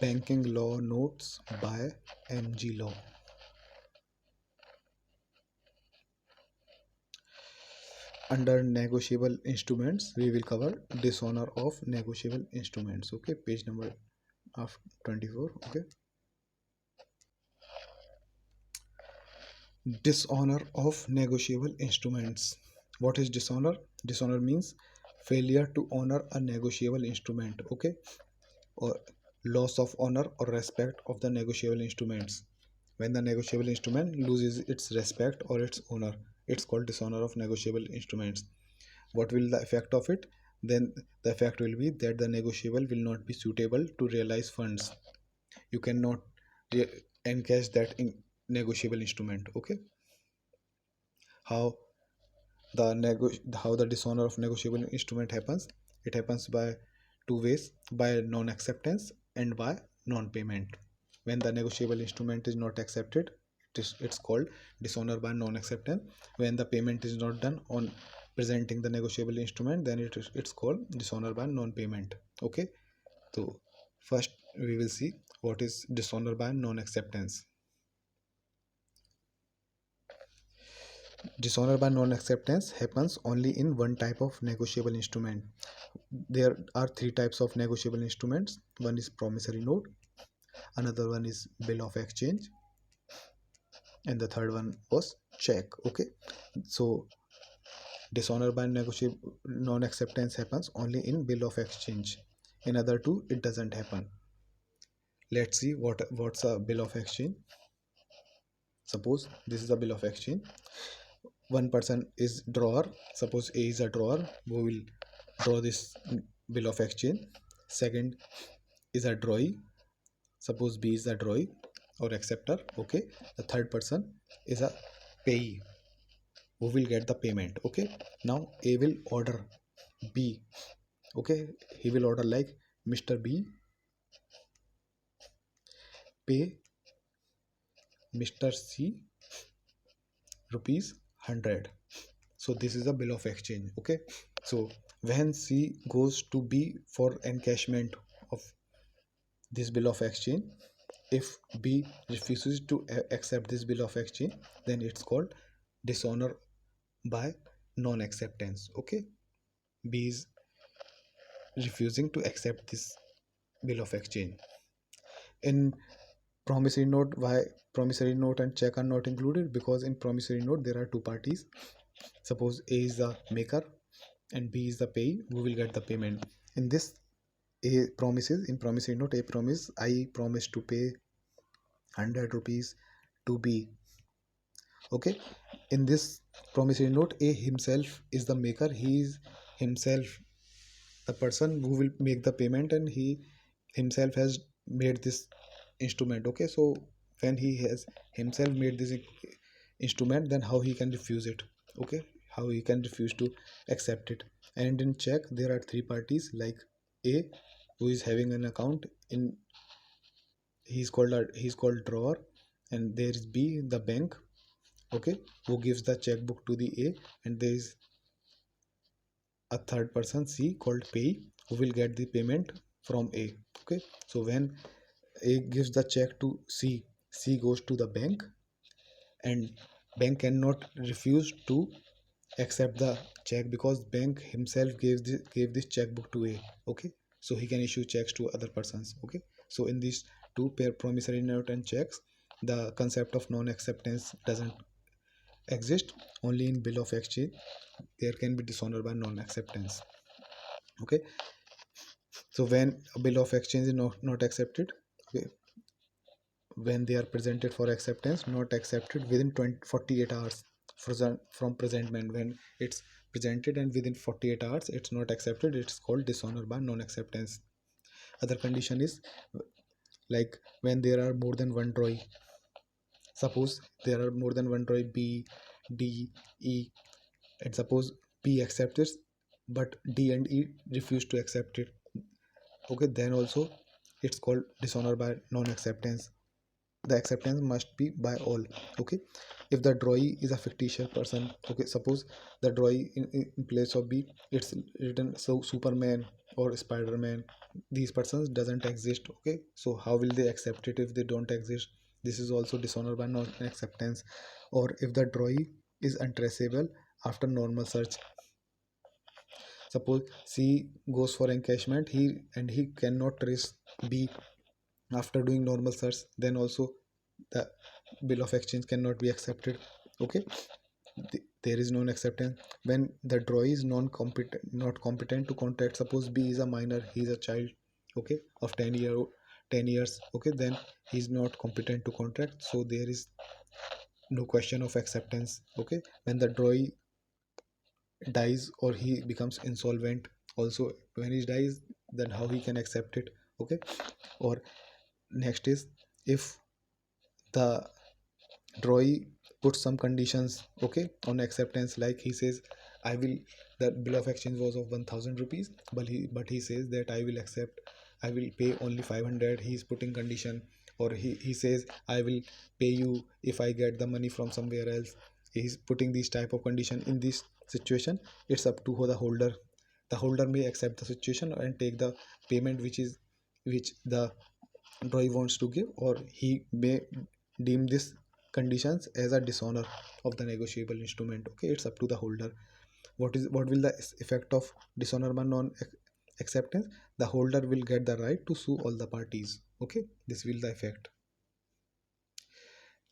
Banking law notes by MG Law. Under negotiable instruments, we will cover dishonor of negotiable instruments. Okay, page number of 24. Okay, dishonor of negotiable instruments. What is dishonor? Dishonor means failure to honor a negotiable instrument. Okay, or loss of honor or respect of the negotiable instruments. When the negotiable instrument loses its respect or its honor, it's called dishonor of negotiable instruments. What will the effect of it? Then the effect will be that the negotiable will not be suitable to realize funds. You cannot encash that in negotiable instrument. Okay, how how the dishonor of negotiable instrument happens? It happens by two ways: by non-acceptance and by non-payment. When the negotiable instrument is not accepted, it's called dishonor by non-acceptance. When the payment is not done on presenting the negotiable instrument, then it's called dishonor by non-payment. Okay, so first we will see what is dishonor by non-acceptance. Dishonor by non-acceptance happens only in one type of negotiable instrument. There are three types of negotiable instruments. One is promissory note, another one is bill of exchange, and the third one was check. Okay, so dishonor by negotiable non-acceptance happens only in bill of exchange. In other two, it doesn't happen. Let's see what's a bill of exchange. Suppose this is a bill of exchange. One person is drawer. Suppose A is a drawer who will draw this bill of exchange. Second is a drawee. Suppose B is a drawee or acceptor. Okay, the third person is a payee who will get the payment. Okay, now A will order B. Okay, he will order like, Mr. B, pay Mr. C rupees 100. So this is a bill of exchange. Okay, so when C goes to B for encashment of this bill of exchange, if B refuses to accept this bill of exchange, then it's called dishonor by non-acceptance. Okay, B is refusing to accept this bill of exchange. In promissory note, why promissory note and check are not included? Because in promissory note there are two parties. Suppose A is the maker and B is the payee who will get the payment. In this, A promises, in promissory note, A promise, I promise to pay 100 rupees to B. Okay, in this promissory note, A himself is the maker. He is himself the person who will make the payment, and he himself has made this instrument. Okay, so when he has himself made this instrument, then how he can refuse it? Okay, how he can refuse to accept it? And in check there are three parties, like A, who is having an account in, he's called drawer, and there is B, the bank. Okay, who gives the checkbook to the A, and there is a third person, C, called pay, who will get the payment from A. Okay, so when A gives the check to C, C goes to the bank, and bank cannot refuse to accept the check because bank himself gave this checkbook to A. Okay, so he can issue checks to other persons. Okay, so in these two pair, promissory note and checks, the concept of non-acceptance doesn't exist. Only in bill of exchange there can be dishonor by non-acceptance. Okay, so when a bill of exchange is not accepted, okay, when they are presented for acceptance, not accepted within 48 hours from presentment. When it's presented and within 48 hours it's not accepted, it's called dishonor by non-acceptance. Other condition is like when there are more than one drawee. Suppose there are more than one drawee, B, D, E, and suppose B accepts it but D and E refuse to accept it. Okay, then also it's called dishonor by non-acceptance. The acceptance must be by all. Okay, if the drawee is a fictitious person, okay, suppose the drawee in place of B, it's written so Superman, or Spider-Man, these persons doesn't exist. Okay, so how will they accept it if they don't exist? This is also dishonor by non-acceptance. Or if the drawee is untraceable after normal search, suppose C goes for encashment, he cannot trace B after doing normal search, then also the bill of exchange cannot be accepted. Okay, there is non acceptance when the drawee is non-competent, not competent to contract. Suppose B is a minor, he is a child, okay, of 10 years, okay, then he is not competent to contract, so there is no question of acceptance. Okay, when the drawee dies or he becomes insolvent, also when he dies, then how he can accept it? Okay, or next is if the drawee put some conditions, okay, on acceptance, like he says, I will, the bill of exchange was of 1000 rupees, but he says that I will accept, I will pay only 500, he is putting condition. Or he says I will pay you if I get the money from somewhere else. He is putting these type of condition. In this situation, it's up to the holder. The holder may accept the situation and take the payment which the employee wants to give, or he may deem this conditions as a dishonor of the negotiable instrument. Okay, it's up to the holder. What will the effect of dishonor by non acceptance? The holder will get the right to sue all the parties. Okay, this will the effect.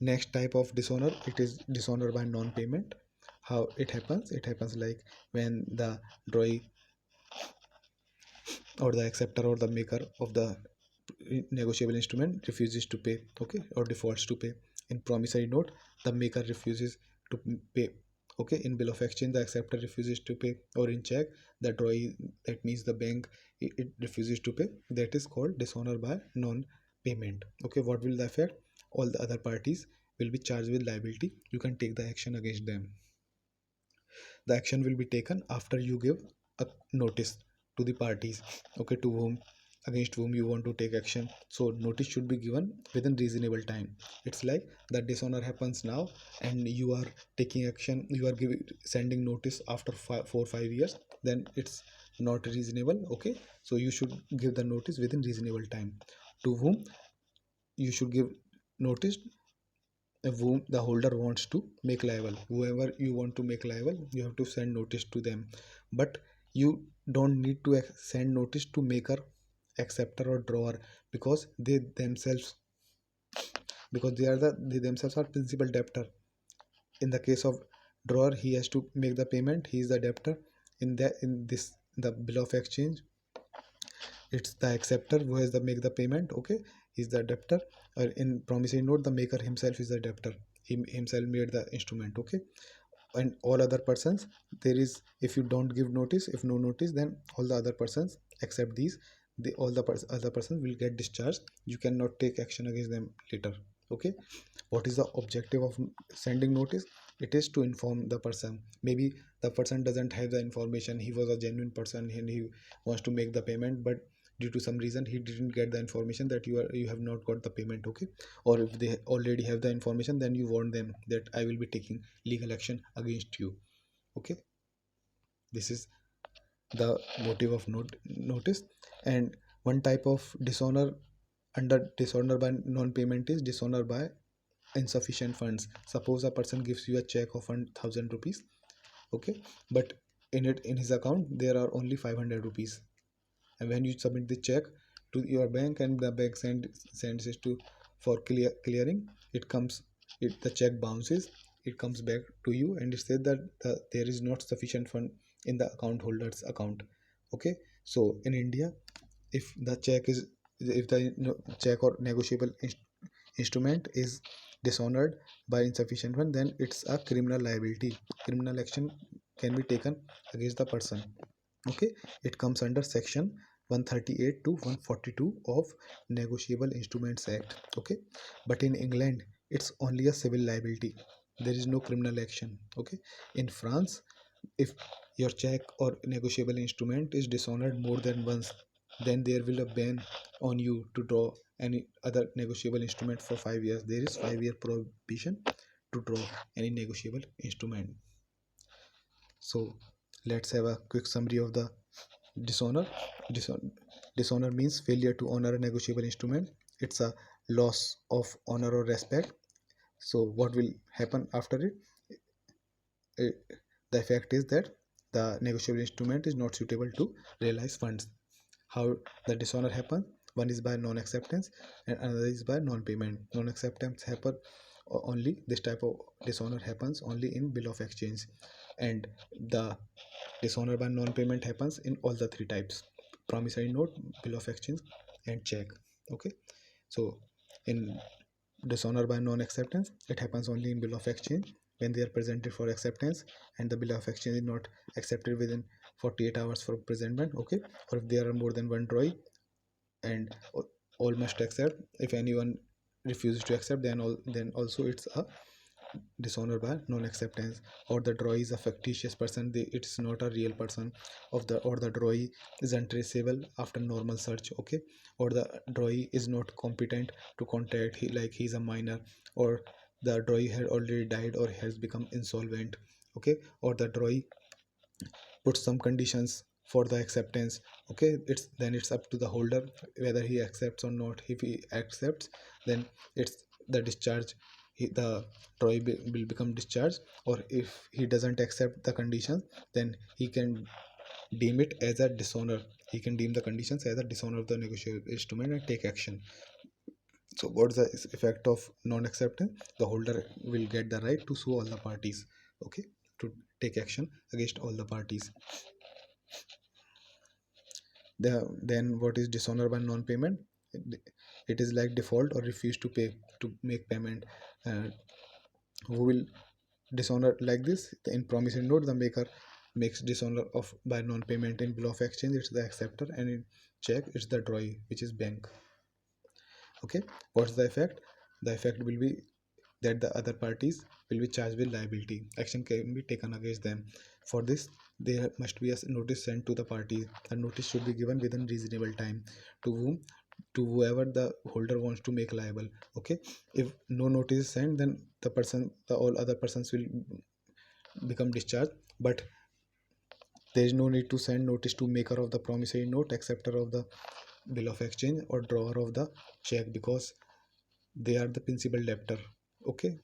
Next type of dishonor, it is dishonor by non-payment. How it happens? It happens like when the drawee or the acceptor or the maker of the negotiable instrument refuses to pay, okay, or defaults to pay. In promissory note, the maker refuses to pay, okay. In bill of exchange, the acceptor refuses to pay. Or in check, the drawee, that means the bank, it refuses to pay. That is called dishonor by non-payment. Okay, what will the effect? All the other parties will be charged with liability. You can take the action against them. The action will be taken after you give a notice to the parties, okay, to whom, against whom you want to take action. So notice should be given within reasonable time. It's like the dishonor happens now and you are taking action, you are giving, sending notice after 4 5 years, then it's not reasonable. Okay, so you should give the notice within reasonable time. To whom you should give notice? Whom the holder wants to make liable, whoever you want to make liable, you have to send notice to them. But you don't need to send notice to maker, acceptor or drawer, because they themselves are principal debtor. In the case of drawer, he has to make the payment, he is the debtor. In the bill of exchange, it's the acceptor who has the make the payment, okay, he's the debtor. Or in promissory note, the maker himself is the debtor, he himself made the instrument, okay. And all other persons, there is, if you don't give notice, if no notice, then all the other persons except these, all the other persons will get discharged. You cannot take action against them later. Okay, what is the objective of sending notice? It is to inform the person. Maybe the person doesn't have the information, he was a genuine person and he wants to make the payment, but due to some reason he didn't get the information that you have not got the payment, okay. Or if they already have the information, then you warn them that I will be taking legal action against you. Okay, this is the motive of notice. And one type of dishonor under dishonor by non-payment is dishonor by insufficient funds. Suppose a person gives you a check of 1000 rupees, okay, but in his account there are only 500 rupees. And when you submit the check to your bank and the bank sends it to for clearing, it comes, the check bounces, it comes back to you and it says that there is not sufficient fund in the account holder's account. Okay, so in India, if the check is, if the check or negotiable instrument is dishonored by insufficient fund, then it's a criminal liability. Criminal action can be taken against the person. Okay, it comes under section 138 to 142 of Negotiable Instruments Act. Okay, but in England it's only a civil liability, there is no criminal action. Okay, in France, if your check or negotiable instrument is dishonored more than once, then there will be a ban on you to draw any other negotiable instrument for 5 years. There is 5 year prohibition to draw any negotiable instrument. So let's have a quick summary of the Dishonor. Dishonor, dishonor means failure to honor a negotiable instrument. It's a loss of honor or respect. So what will happen after it? Eh, the effect is that the negotiable instrument is not suitable to realize funds. How the dishonor happens? One is by non-acceptance and another is by non-payment. Non-acceptance happen only, this type of dishonor happens only in bill of exchange, and the dishonor by non-payment happens in all the three types: promissory note, bill of exchange, and check. Okay, so in dishonor by non-acceptance, it happens only in bill of exchange when they are presented for acceptance and the bill of exchange is not accepted within 48 hours for presentment. Okay, or if there are more than one drawing and all must accept. If anyone refuses to accept, then also it's a dishonor by non-acceptance. Or the drawee is a fictitious person, it's not a real person of the, or the drawee is untraceable after normal search. Okay, or the drawee is not competent to contact, like he's a minor, or the drawee had already died or has become insolvent. Okay, or the drawee put some conditions for the acceptance. Okay, it's up to the holder whether he accepts or not. If he accepts, then it's the discharge, the Troy will become discharged. Or if he doesn't accept the conditions, then he can deem it as a dishonor. He can deem the conditions as a dishonor of the negotiable instrument and take action. So what's the effect of non-acceptance? The holder will get the right to sue all the parties. Okay, to take action against all the parties. Then what is dishonor by non-payment? It is like default or refuse to pay, to make payment. uh, who will dishonor like this? In promissory note, the maker makes dishonor of by non-payment. In bill of exchange, it's the acceptor, and in check, it's the drawee, which is bank. Okay, what's the effect? The effect will be that the other parties will be charged with liability. Action can be taken against them. For this, there must be a notice sent to the parties. The notice should be given within reasonable time to whom, to whoever the holder wants to make liable. Okay, if no notice is sent, then the all other persons will become discharged. But there is no need to send notice to maker of the promissory note, acceptor of the bill of exchange, or drawer of the check, because they are the principal debtor. Okay,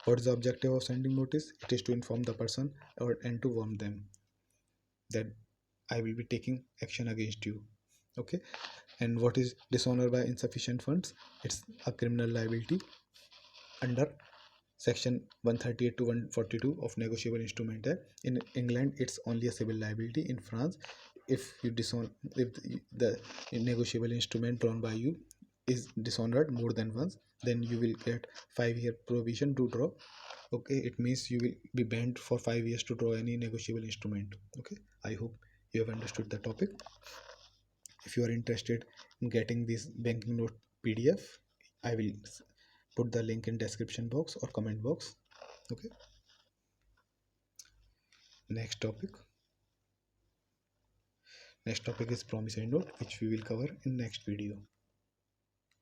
what is the objective of sending notice? It is to inform the person or and to warn them that I will be taking action against you. Okay, and what is dishonor by insufficient funds? It's a criminal liability under section 138 to 142 of negotiable instrument act. In England, it's only a civil liability. In France, if you if the negotiable instrument drawn by you is dishonored more than once, then you will get 5-year provision to draw. Okay, it means you will be banned for 5 years to draw any negotiable instrument. Okay, I hope you have understood the topic. If you are interested in getting this banking note PDF, I will put the link in description box or comment box. Okay, next topic. Next topic is promissory note, which we will cover in next video.